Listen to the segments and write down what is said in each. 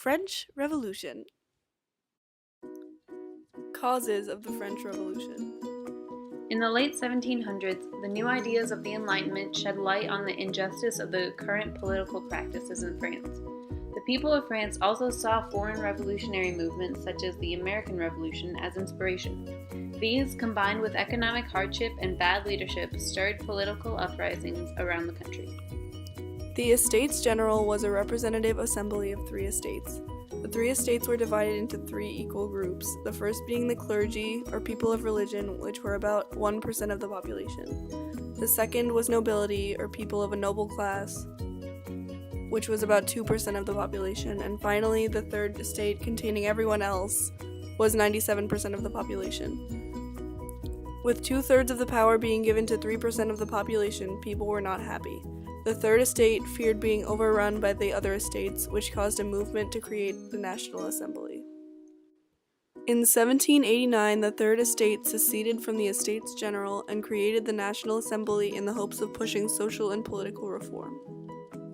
French Revolution. Causes of the French Revolution. In the late 1700s, the new ideas of the Enlightenment shed light on the injustice of the current political practices in France. The people of France also saw foreign revolutionary movements such as the American Revolution as inspiration. These, combined with economic hardship and bad leadership, stirred political uprisings around the country. The Estates General was a representative assembly of 3 estates. The 3 estates were divided into 3 equal groups, the first being the clergy, or people of religion, which were about 1% of the population. The second was nobility, or people of a noble class, which was about 2% of the population. And finally, the third estate, containing everyone else, was 97% of the population. With 2/3 of the power being given to 3% of the population, people were not happy. The third estate feared being overrun by the other estates, which caused a movement to create the National Assembly. In 1789, the third estate seceded from the Estates General and created the National Assembly in the hopes of pushing social and political reform.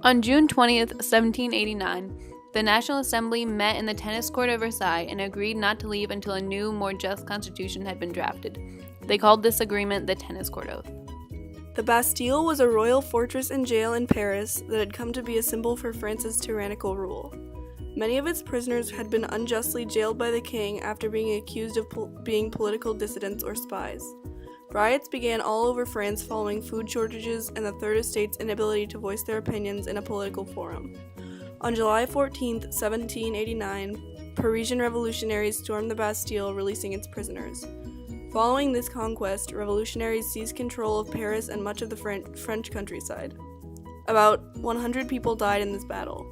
On June 20th, 1789, the National Assembly met in the tennis court of Versailles and agreed not to leave until a new, more just constitution had been drafted. They called this agreement the Tennis Court Oath. The Bastille was a royal fortress and jail in Paris that had come to be a symbol for France's tyrannical rule. Many of its prisoners had been unjustly jailed by the king after being accused of being political dissidents or spies. Riots began all over France following food shortages and the Third Estate's inability to voice their opinions in a political forum. On July 14, 1789, Parisian revolutionaries stormed the Bastille, releasing its prisoners. Following this conquest, revolutionaries seized control of Paris and much of the French countryside. About 100 people died in this battle.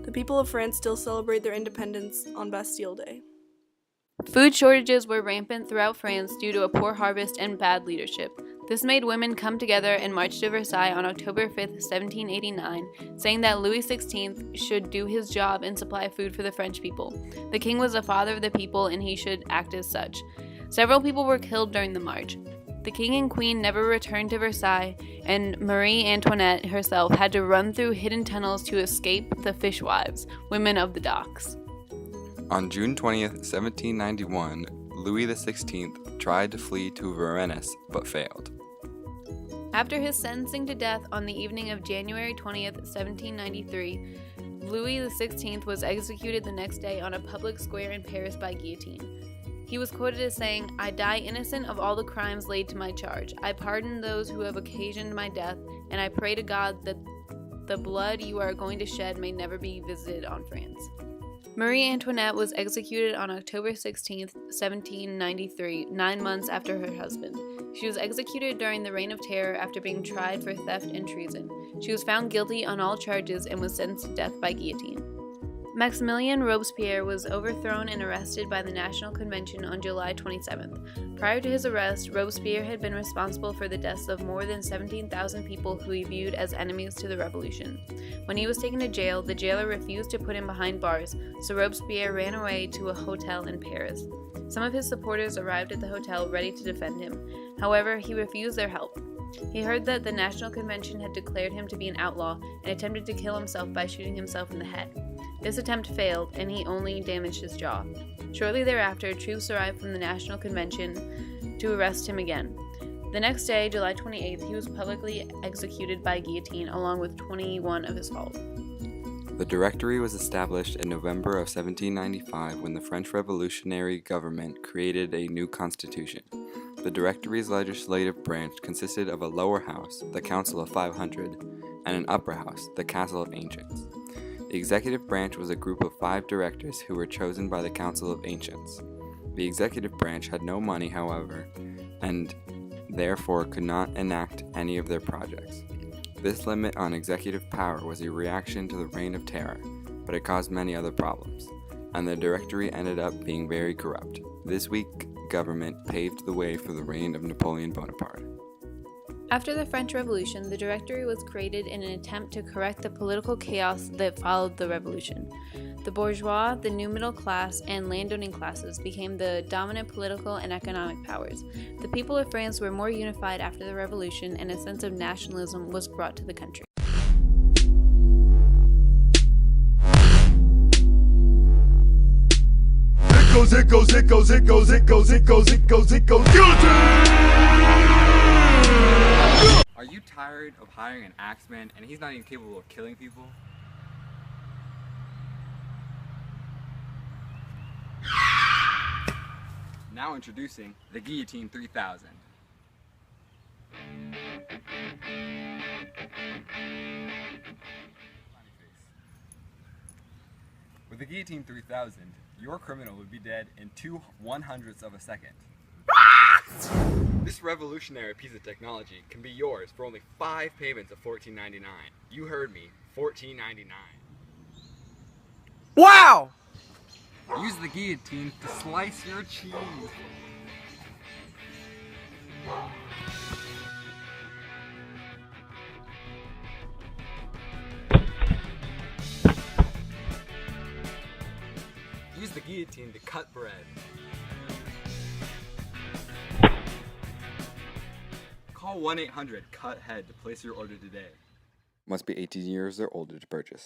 The people of France still celebrate their independence on Bastille Day. Food shortages were rampant throughout France due to a poor harvest and bad leadership. This made women come together and march to Versailles on October 5, 1789, saying that Louis XVI should do his job and supply food for the French people. The king was the father of the people and he should act as such. Several people were killed during the march. The king and queen never returned to Versailles, and Marie Antoinette herself had to run through hidden tunnels to escape the fishwives, women of the docks. On June 20th, 1791, Louis XVI tried to flee to Varennes but failed. After his sentencing to death on the evening of January 20th, 1793, Louis XVI was executed the next day on a public square in Paris by guillotine. He was quoted as saying, "I die innocent of all the crimes laid to my charge. I pardon those who have occasioned my death, and I pray to God that the blood you are going to shed may never be visited on France." Marie Antoinette was executed on October 16, 1793, 9 months after her husband. She was executed during the Reign of Terror after being tried for theft and treason. She was found guilty on all charges and was sentenced to death by guillotine. Maximilien Robespierre was overthrown and arrested by the National Convention on July 27th. Prior to his arrest, Robespierre had been responsible for the deaths of more than 17,000 people who he viewed as enemies to the revolution. When he was taken to jail, the jailer refused to put him behind bars, so Robespierre ran away to a hotel in Paris. Some of his supporters arrived at the hotel ready to defend him. However, he refused their help. He heard that the National Convention had declared him to be an outlaw and attempted to kill himself by shooting himself in the head. This attempt failed, and he only damaged his jaw. Shortly thereafter, troops arrived from the National Convention to arrest him again. The next day, July 28th, he was publicly executed by guillotine along with 21 of his followers. The Directory was established in November of 1795 when the French Revolutionary government created a new constitution. The Directory's legislative branch consisted of a lower house, the Council of 500, and an upper house, the Council of Ancients. The executive branch was a group of 5 directors who were chosen by the Council of Ancients. The executive branch had no money, however, and therefore could not enact any of their projects. This limit on executive power was a reaction to the Reign of Terror, but it caused many other problems, and the Directory ended up being very corrupt. This weak government paved the way for the reign of Napoleon Bonaparte. After the French Revolution, the Directory was created in an attempt to correct the political chaos that followed the revolution. The bourgeois, the new middle class, and landowning classes became the dominant political and economic powers. The people of France were more unified after the revolution, and a sense of nationalism was brought to the country. Are you tired of hiring an axeman and he's not even capable of killing people? Now introducing the Guillotine 3000. With the Guillotine 3000, your criminal would be dead in 2/100ths of a second. This revolutionary piece of technology can be yours for only 5 payments of $14.99. You heard me, $14.99. Wow! Use the guillotine to slice your cheese. Use the guillotine to cut bread. Call 1-800-CUT-HEAD to place your order today. Must be 18 years or older to purchase.